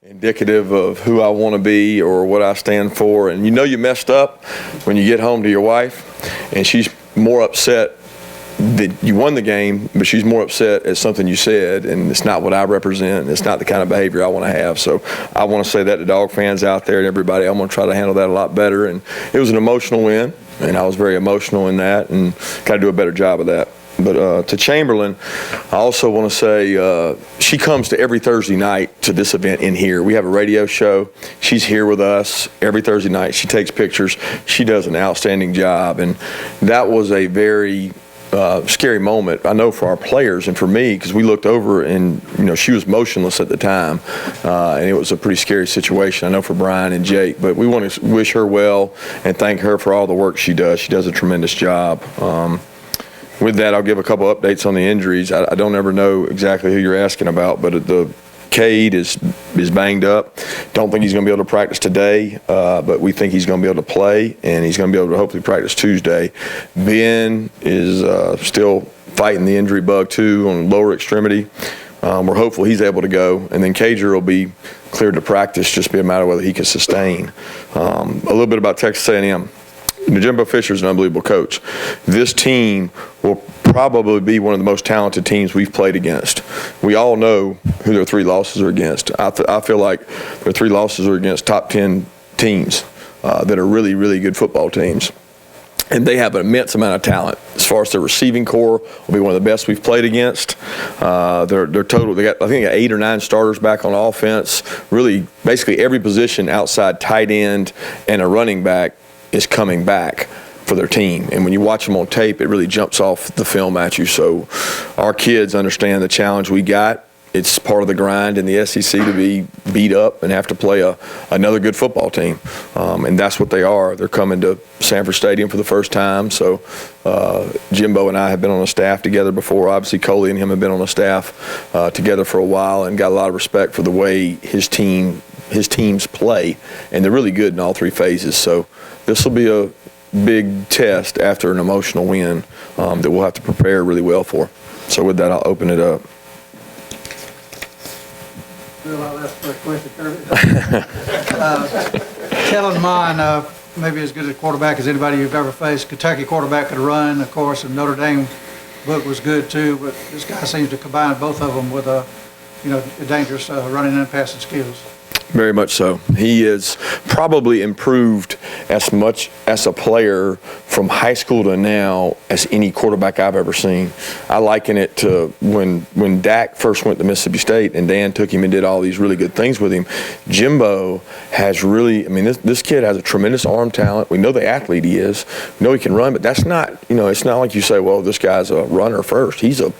indicative of who I want to be or what I stand for. And you messed up when you get home to your wife, and she's more upset that you won the game, but she's more upset at something you said, and it's not what I represent. It's not the kind of behavior I want to have. So I want to say that to dog fans out there and everybody. I'm going to try to handle that a lot better. And it was an emotional win, and I was very emotional in that, and got to do a better job of that. But to Chamberlain, I also want to say she comes to every Thursday night to this event in here. We have a radio show. She's here with us every Thursday night. She takes pictures. She does an outstanding job, and that was a very scary moment, I know, for our players and for me, because we looked over and she was motionless at the time, and it was a pretty scary situation, I know, for Brian and Jake. But we want to wish her well and thank her for all the work she does. She does a tremendous job. With that, I'll give a couple updates on the injuries. I don't ever know exactly who you're asking about, but the Cade is banged up. Don't think he's going to be able to practice today, but we think he's going to be able to play, and he's going to be able to hopefully practice Tuesday. Ben is still fighting the injury bug too on lower extremity. We're hopeful he's able to go, and then Cager will be cleared to practice. Just be a matter of whether he can sustain. A little bit about Texas A&M. Jimbo Fisher is an unbelievable coach. This team will probably be one of the most talented teams we've played against. We all know who their 3 losses are against. I feel like their 3 losses are against top 10 teams that are really, really good football teams. And they have an immense amount of talent. As far as their receiving core, will be one of the best we've played against. Their total, I think they got 8 or 9 starters back on offense. Really, basically every position outside tight end and a running back is coming back for their team. And when you watch them on tape, it really jumps off the film at you. So our kids understand the challenge we got. It's part of the grind in the SEC to be beat up and have to play another good football team. And that's what they are. They're coming to Sanford Stadium for the first time. So Jimbo and I have been on a staff together before. Obviously, Coley and him have been on a staff together for a while, and got a lot of respect for the way his teams play. And they're really good in all 3 phases. So this will be a big test after an emotional win that we'll have to prepare really well for. So with that, I'll open it up. That's a question, Kirby. Kellen Mond, maybe as good a quarterback as anybody you've ever faced. Kentucky quarterback could run, of course, and Notre Dame book was good too. But this guy seems to combine both of them with a dangerous running and passing skills. Very much so. He is probably improved as much as a player from high school to now as any quarterback I've ever seen. I liken it to when Dak first went to Mississippi State and Dan took him and did all these really good things with him. Jimbo has really, this kid has a tremendous arm talent. We know the athlete he is. We know he can run, but that's not, it's not like you say, well, this guy's a runner first. He's a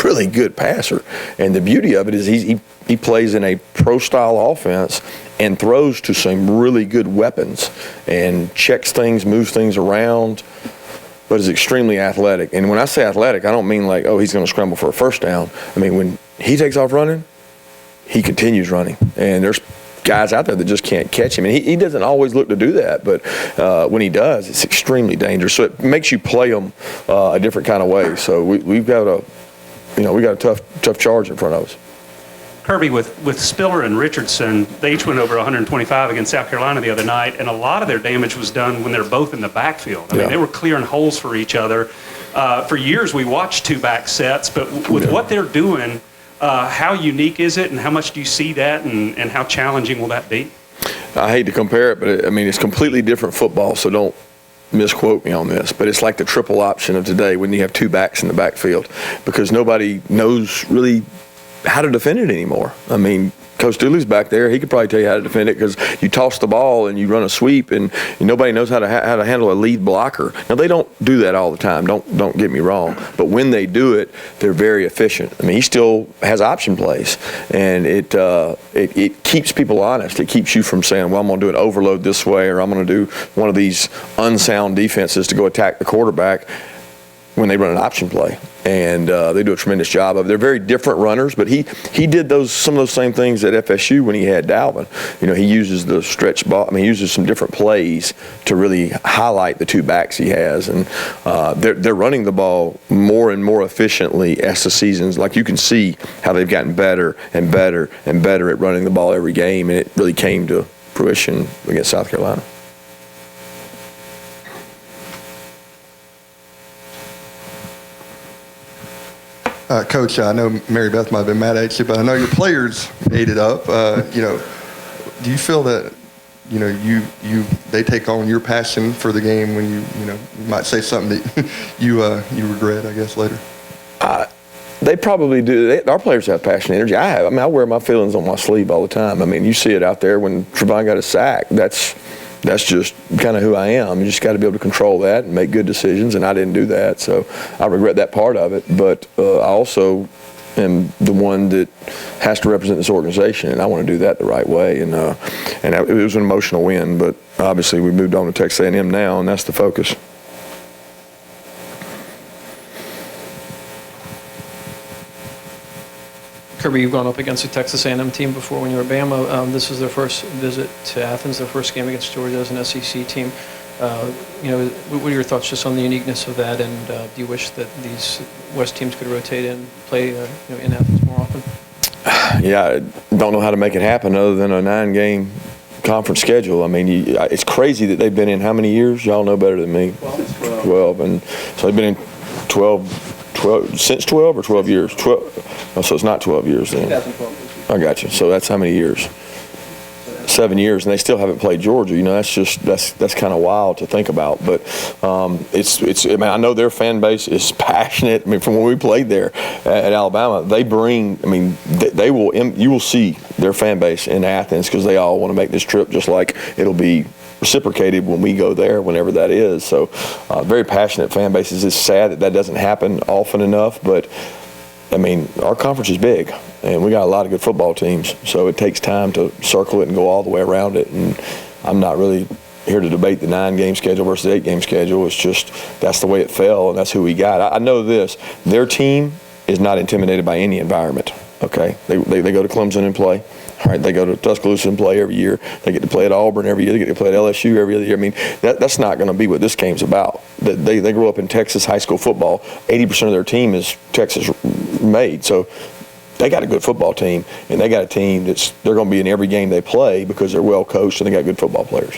really good passer. And the beauty of it is he plays in a pro-style offense and throws to some really good weapons and checks things, moves things around, but is extremely athletic. And when I say athletic, I don't mean like, oh, he's going to scramble for a first down. When he takes off running, he continues running. And there's guys out there that just can't catch him. And he doesn't always look to do that, but when he does, it's extremely dangerous. So it makes you play him a different kind of way. So we've got a tough charge in front of us. Kirby, with Spiller and Richardson, they each went over 125 against South Carolina the other night, and a lot of their damage was done when they're both in the backfield. They were clearing holes for each other. For years, we watched 2-back sets, but with what they're doing, how unique is it, and how much do you see that, and how challenging will that be? I hate to compare it, but it's completely different football, so don't misquote me on this, but it's like the triple option of today when you have 2 backs in the backfield, because nobody knows really how to defend it anymore. Coach Dooley's back there. He could probably tell you how to defend it, because you toss the ball and you run a sweep, and nobody knows how to handle a lead blocker. Now, they don't do that all the time. Don't get me wrong. But when they do it, they're very efficient. He still has option plays, and it keeps people honest. It keeps you from saying, well, I'm going to do an overload this way, or I'm going to do one of these unsound defenses to go attack the quarterback. when they run an option play, and they do a tremendous job of it. They're very different runners, but he did some of those same things at FSU when he had Dalvin. He uses the stretch ball. He uses some different plays to really highlight the two backs he has, and they're running the ball more and more efficiently as the seasons. Like, you can see how they've gotten better and better and better at running the ball every game, and it really came to fruition against South Carolina. Coach, I know Mary Beth might have been mad at you, but I know your players ate it up. Do you feel that they take on your passion for the game when you might say something that you regret, I guess, later? They probably do. Our players have passion and energy. I have. I wear my feelings on my sleeve all the time. You see it out there when Trevon got a sack. That's just kind of who I am. You just got to be able to control that and make good decisions, and I didn't do that, so I regret that part of it. But I also am the one that has to represent this organization, and I want to do that the right way. And it was an emotional win, but obviously we moved on to Texas A&M now, and that's the focus. Kirby, you've gone up against a Texas A&M team before when you were at Bama. This is their first visit to Athens, their first game against Georgia as an SEC team. What are your thoughts just on the uniqueness of that, and do you wish that these West teams could rotate and play in Athens more often? Yeah, I don't know how to make it happen other than a 9-game conference schedule. It's crazy that they've been in how many years? Y'all know better than me. 12. And so they've been in 12 since 12 or 12 years? 12. Oh, so it's not 12 years then. 2012. I got you. So that's how many years? 7 years, and they still haven't played Georgia. That's kind of wild to think about. But I know their fan base is passionate. From when we played there at Alabama, they bring. They will. You will see their fan base in Athens because they all want to make this trip, just like it'll be reciprocated when we go there, whenever that is. So, very passionate fan bases. It's sad that doesn't happen often enough, but our conference is big, and we got a lot of good football teams, so it takes time to circle it and go all the way around it. And I'm not really here to debate the 9-game schedule versus the 8-game schedule. It's just that's the way it fell, and that's who we got. I know this. Their team is not intimidated by any environment, okay? They go to Clemson and play. All right, they go to Tuscaloosa and play every year. They get to play at Auburn every year. They get to play at LSU every other year. That's not going to be what this game's about. They grew up in Texas high school football. 80% of their team is Texas made. So they got a good football team, and they got a team they're going to be in every game they play because they're well coached and they got good football players.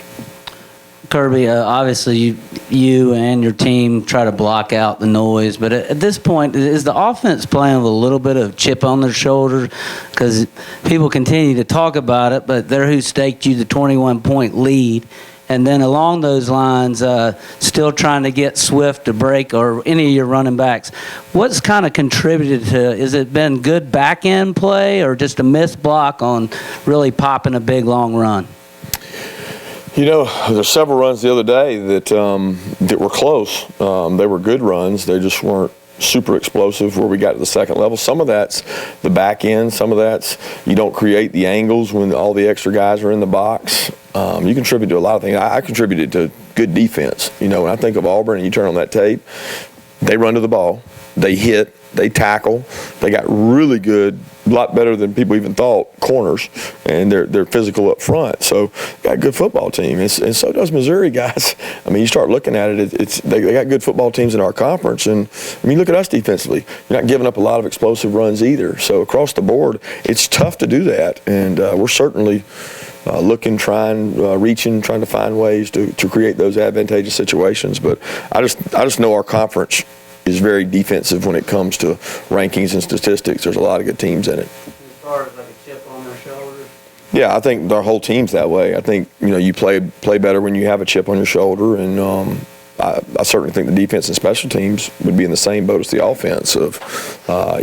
Kirby, obviously you and your team try to block out the noise, but at this point, is the offense playing with a little bit of chip on their shoulder? Because people continue to talk about it, but they're who staked you the 21-point lead. And then along those lines, still trying to get Swift to break or any of your running backs. What's kind of contributed to, has it been good back-end play or just a missed block on really popping a big, long run? There's several runs the other day that were close. They were good runs. They just weren't super explosive where we got to the second level. Some of that's the back end. Some of that's you don't create the angles when all the extra guys are in the box. You contribute to a lot of things. I contributed to good defense. When I think of Auburn and you turn on that tape, they run to the ball. They hit. They tackle. They got really good, a lot better than people even thought, corners, and they're physical up front. So got a good football team, and so does Missouri, guys. You start looking at it, they got good football teams in our conference, and look at us defensively. You're not giving up a lot of explosive runs either. So across the board, it's tough to do that, and we're certainly looking, reaching, trying to find ways to create those advantageous situations. But I just know our conference is very defensive when it comes to rankings and statistics. There's a lot of good teams in it. As far as like a chip on their shoulders? Yeah, I think our whole team's that way. I think, you play better when you have a chip on your shoulder, and I certainly think the defense and special teams would be in the same boat as the offense of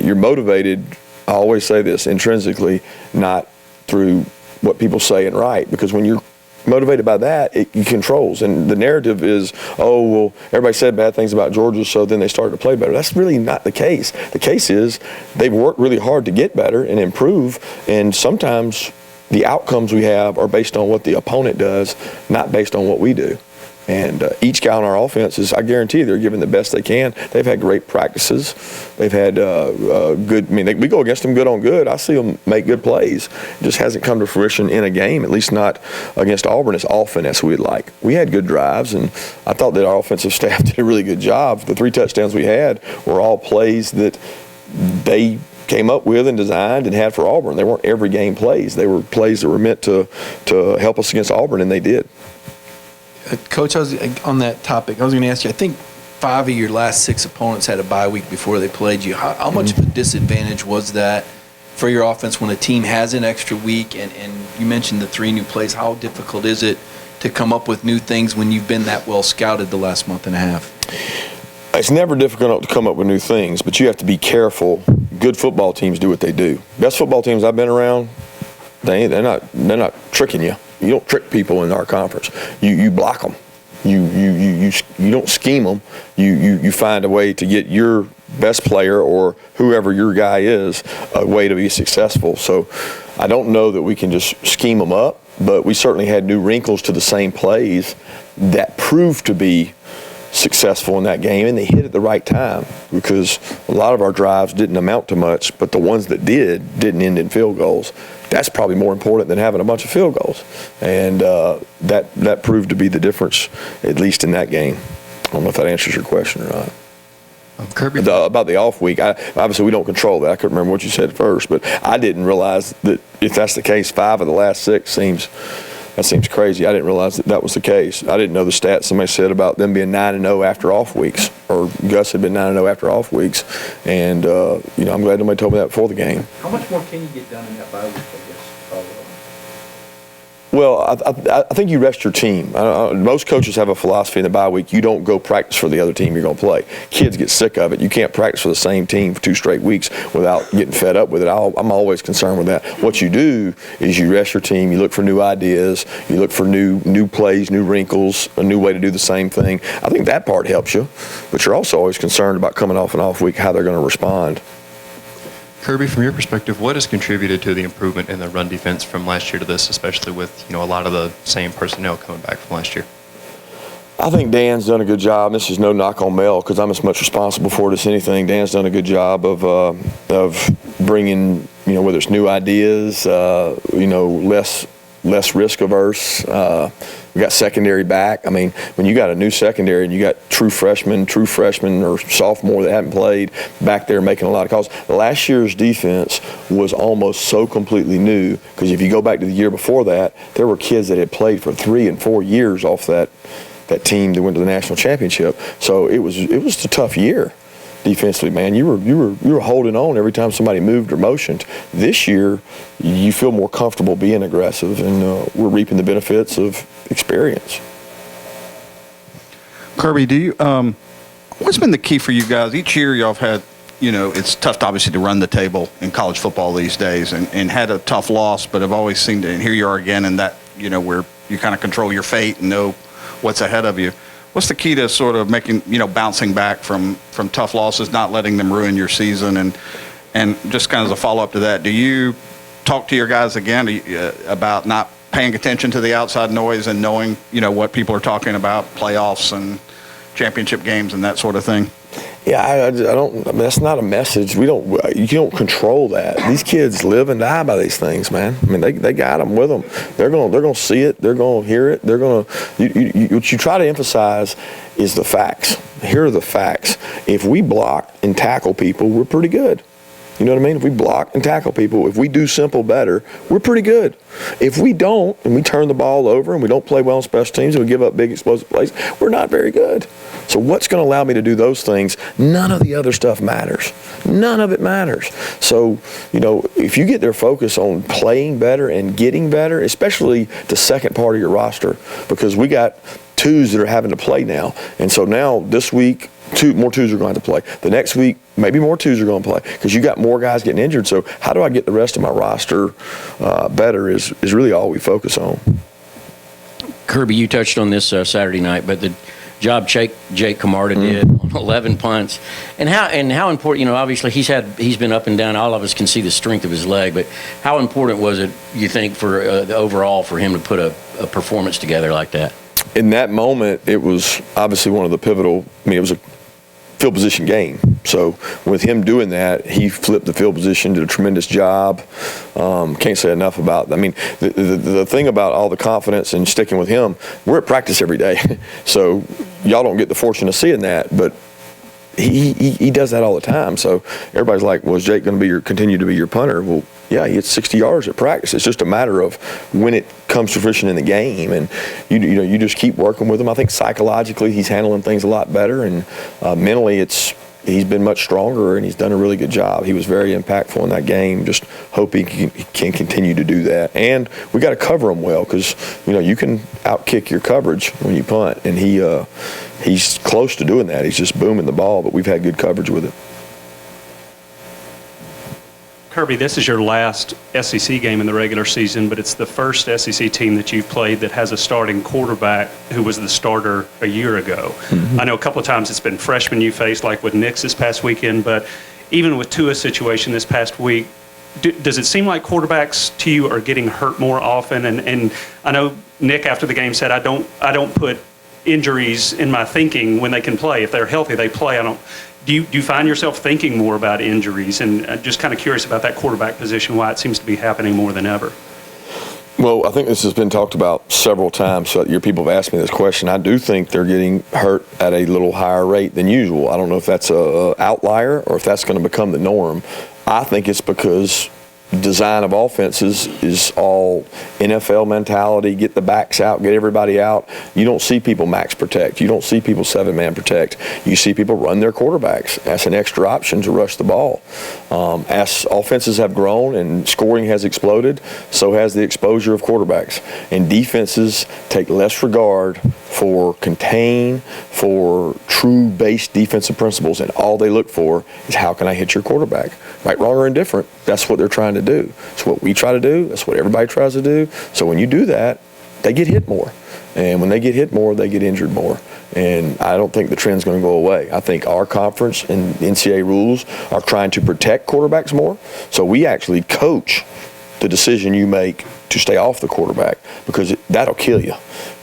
you're motivated, I always say this, intrinsically, not through what people say and write, because when you're motivated by that, it controls. And the narrative is, everybody said bad things about Georgia, so then they started to play better. That's really not the case. The case is they've worked really hard to get better and improve, and sometimes the outcomes we have are based on what the opponent does, not based on what we do. And each guy on our offense is, I guarantee, they're giving the best they can. They've had great practices. They've had good. I mean, we go against them good on good. I see them make good plays. It just hasn't come to fruition in a game, at least not against Auburn as often as we'd like. We had good drives, and I thought that our offensive staff did a really good job. The 3 touchdowns we had were all plays that they came up with and designed and had for Auburn. They weren't every game plays. They were plays that were meant to help us against Auburn, and they did. Coach, on that topic, I was going to ask you, I think 5 of your last 6 opponents had a bye week before they played you. How much of a disadvantage was that for your offense when a team has an extra week? And you mentioned the 3 new plays. How difficult is it to come up with new things when you've been that well scouted the last month and a half? It's never difficult to come up with new things, but you have to be careful. Good football teams do what they do. Best football teams I've been around, they're not tricking you. You don't trick people in our conference. You block them. You don't scheme them. You find a way to get your best player or whoever your guy is a way to be successful. So I don't know that we can just scheme them up, but we certainly had new wrinkles to the same plays that proved to be successful in that game, and they hit at the right time because a lot of our drives didn't amount to much, but the ones that didn't end in field goals. That's probably more important than having a bunch of field goals, and that proved to be the difference, at least in that game. I don't know if that answers your question or not. Kirby? About the off week, obviously we don't control that. I couldn't remember what you said first, but I didn't realize that if that's the case, 5 of the last 6 seems crazy. I didn't realize that was the case. I didn't know the stats somebody said about them being 9-0 after off weeks, or Gus had been 9-0 after off weeks, and I'm glad nobody told me that before the game. How much more can you get done in that bye week, I guess? Well, I think you rest your team. Most coaches have a philosophy in the bye week. You don't go practice for the other team you're going to play. Kids get sick of it. You can't practice for the same team for 2 straight weeks without getting fed up with it. I'm always concerned with that. What you do is you rest your team. You look for new ideas. You look for new plays, new wrinkles, a new way to do the same thing. I think that part helps you. But you're also always concerned about coming off an off week, how they're going to respond. Kirby, from your perspective, what has contributed to the improvement in the run defense from last year to this, especially with a lot of the same personnel coming back from last year? I think Dan's done a good job. This is no knock on Mel because I'm as much responsible for it as anything. Dan's done a good job of bringing, whether it's new ideas, less risk averse. We got secondary back. I mean, when you got a new secondary and you got true freshmen or sophomore that haven't played back there making a lot of calls. Last year's defense was almost so completely new because if you go back to the year before that, there were kids that had played for 3 and 4 years off that team that went to the national championship. So it was a tough year. Defensively, man, you were holding on every time somebody moved or motioned. This year, you feel more comfortable being aggressive, and we're reaping the benefits of experience. Kirby, what's been the key for you guys? Each year, y'all have had, it's tough, obviously, to run the table in college football these days, and had a tough loss, but have always seemed to. And here you are again, and that where you kind of control your fate and know what's ahead of you. What's the key to sort of making, bouncing back from tough losses, not letting them ruin your season? And just kind of as a follow-up to that, do you talk to your guys again about not paying attention to the outside noise and knowing, what people are talking about, playoffs and championship games and that sort of thing? Yeah, I don't. I mean, that's not a message. You don't control that. These kids live and die by these things, man. I mean, they got them with them. They're gonna see it. They're gonna hear it. They're gonna. What you try to emphasize is the facts. Here are the facts. If we block and tackle people, we're pretty good. You know what I mean? If we block and tackle people, if we do simple better, we're pretty good. If we don't, and we turn the ball over and we don't play well on special teams and we give up big explosive plays, we're not very good. So what's going to allow me to do those things? None of the other stuff matters. None of it matters. So, if you get their focus on playing better and getting better, especially the second part of your roster, because we got 2s that are having to play now. And so now this week, more 2s are going to have to play. The next week, maybe more 2s are going to play because you got more guys getting injured. So how do I get the rest of my roster better is really all we focus on. Kirby, you touched on this Saturday night, but the job Jake Camarda did on 11 punts, and how important, obviously he's been up and down. All of us can see the strength of his leg, but how important was it, you think, for the overall for him to put a performance together like that? in that moment, it was obviously one of the pivotal. I mean, it was a field position game. So with him doing that, he flipped the field position, did a tremendous job. Can't say enough about. I mean, the thing about all the confidence and sticking with him, we're at practice every day. So y'all don't get the fortune of seeing that, but he does that all the time. So everybody's like, well, is Jake going to continue to be your punter? Well, yeah, he hits 60 yards at practice. It's just a matter of when it comes to fruition in the game, and you just keep working with him. I think psychologically he's handling things a lot better, and mentally he's been much stronger, and he's done a really good job. He was very impactful in that game. Just hope he can continue to do that. And we got to cover him well, because you can outkick your coverage when you punt, and he's close to doing that. He's just booming the ball, but we've had good coverage with it. Kirby, this is your last SEC game in the regular season, but it's the first SEC team that you've played that has a starting quarterback who was the starter a year ago. Mm-hmm. I know a couple of times it's been freshmen you faced, like with Nick's this past weekend, but even with Tua's situation this past week, does it seem like quarterbacks to you are getting hurt more often? And I know Nick after the game said, I don't put injuries in my thinking when they can play. If they're healthy, they play. Do you find yourself thinking more about injuries? And just kind of curious about that quarterback position, why it seems to be happening more than ever. Well, I think this has been talked about several times. So your people have asked me this question. I do think they're getting hurt at a little higher rate than usual. I don't know if that's an outlier or if that's going to become the norm. I think it's because design of offenses is all NFL mentality, get the backs out, get everybody out. You don't see people max protect. You don't see people 7-man protect. You see people run their quarterbacks. That's an extra option to rush the ball. As offenses have grown and scoring has exploded, so has the exposure of quarterbacks. And defenses take less regard for contain, for true base defensive principles, and all they look for is how can I hit your quarterback? Right, wrong, or indifferent, that's what they're trying to do. It's what we try to do. That's what everybody tries to do. So when you do that, they get hit more. And when they get hit more, they get injured more. And I don't think the trend's going to go away. I think our conference and NCAA rules are trying to protect quarterbacks more. So we actually coach the decision you make to stay off the quarterback, because that'll kill you.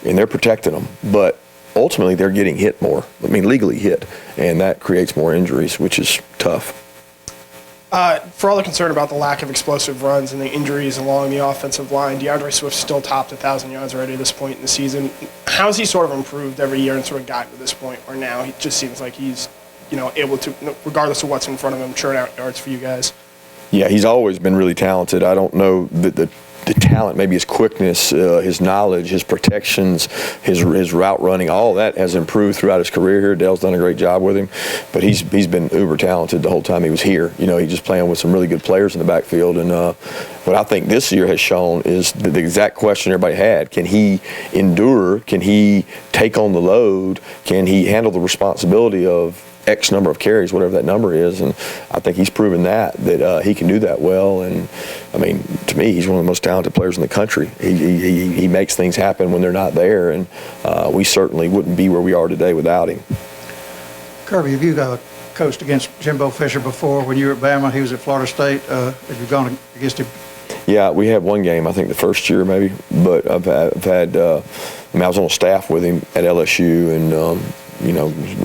And they're protecting them. But ultimately, they're getting hit more. I mean, legally hit. And that creates more injuries, which is tough. For all the concern about the lack of explosive runs and the injuries along the offensive line, DeAndre Swift still topped 1,000 yards already at this point in the season. How has he sort of improved every year and sort of gotten to this point where now he just seems like he's, able to, regardless of what's in front of him, churn out yards for you guys? Yeah, he's always been really talented. I don't know that the talent, maybe his quickness, his knowledge, his protections, his route running, all that has improved throughout his career here. Dale's done a great job with him, but he's been uber talented the whole time he was here. He's just playing with some really good players in the backfield, and what I think this year has shown is the exact question everybody had: can he endure? Can he take on the load? Can he handle the responsibility of X number of carries, whatever that number is? And I think he's proven that he can do that well. And I mean, to me, he's one of the most talented players in the country. He makes things happen when they're not there, and we certainly wouldn't be where we are today without him. Kirby, have you coached against Jimbo Fisher before? When you were at Bama, he was at Florida State. Have you gone against him? Yeah, we had one game, I think the first year maybe, but I've had I was on staff with him at LSU, and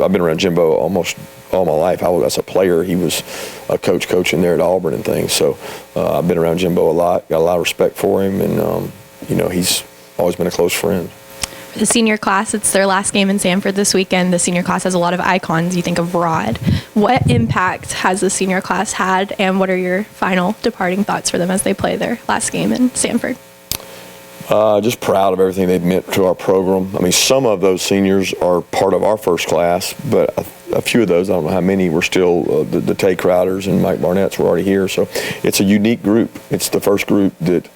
I've been around Jimbo almost all my life. As a player, he was a coaching there at Auburn and things. So I've been around Jimbo a lot, got a lot of respect for him, and he's always been a close friend. For the senior class, it's their last game in Sanford this weekend. The senior class has a lot of icons. You think of Rod. What impact has the senior class had, and what are your final departing thoughts for them as they play their last game in Sanford? Just proud of everything they've meant to our program. I mean, some of those seniors are part of our first class, but a few of those, I don't know how many, were still the Tay Crowders and Mike Barnett's were already here. So it's a unique group. It's the first group that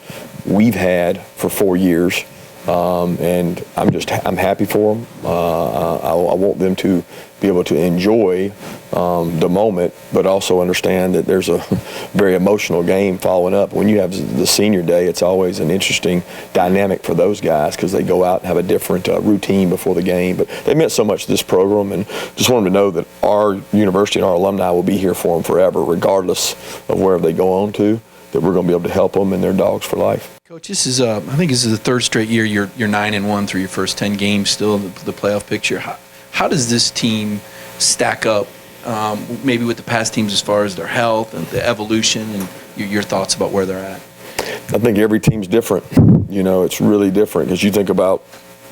we've had for 4 years. And I'm happy for them. I want them to be able to enjoy the moment, but also understand that there's a very emotional game following up. When you have the senior day, it's always an interesting dynamic for those guys because they go out and have a different routine before the game. But they meant so much to this program, and just want them to know that our university and our alumni will be here for them forever, regardless of wherever they go on to, that we're going to be able to help them, and they're dogs for life. Coach, this is I think this is the third straight year you're 9-1 through your first 10 games, still in the playoff picture. How does this team stack up, maybe with the past teams as far as their health and the evolution, and your thoughts about where they're at? I think every team's different. You know, it's really different because you think about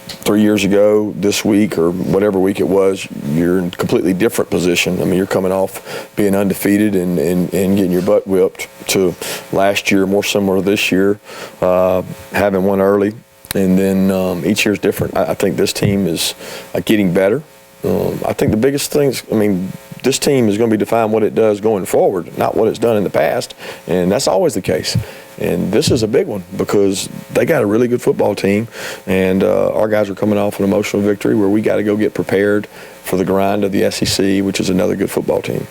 3 years ago, this week, or whatever week it was, you're in a completely different position. I mean, you're coming off being undefeated and getting your butt whipped to last year, more similar to this year, having won early. And then each year's different. I think this team is getting better. I think the biggest things, I mean, this team is going to be defined what it does going forward, not what it's done in the past. And that's always the case. And this is a big one because they got a really good football team, and our guys are coming off an emotional victory where we got to go get prepared for the grind of the SEC, which is another good football team.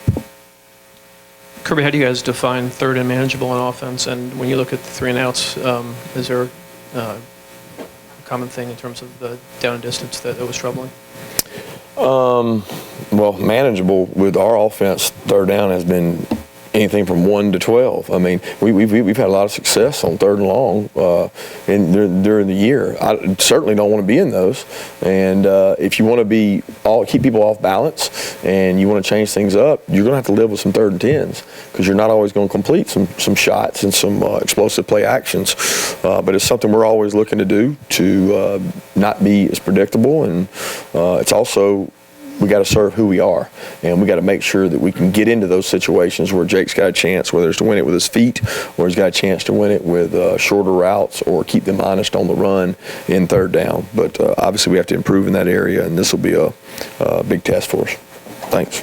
Kirby, how do you guys define third and manageable on offense? And when you look at the 3 and outs, is there a common thing in terms of the down and distance that was troubling? Well, manageable with our offense, third down has been anything from 1 to 12. I mean, we've had a lot of success on third and long during the year. I certainly don't want to be in those. And if you want to keep people off balance and you want to change things up, you're going to have to live with some 3rd and 10s because you're not always going to complete some shots and some explosive play actions. But it's something we're always looking to do to not be as predictable. And it's also, we got to serve who we are, and we got to make sure that we can get into those situations where Jake's got a chance, whether it's to win it with his feet or he's got a chance to win it with shorter routes or keep them honest on the run in third down. But obviously we have to improve in that area, and this will be a big test for us. Thanks.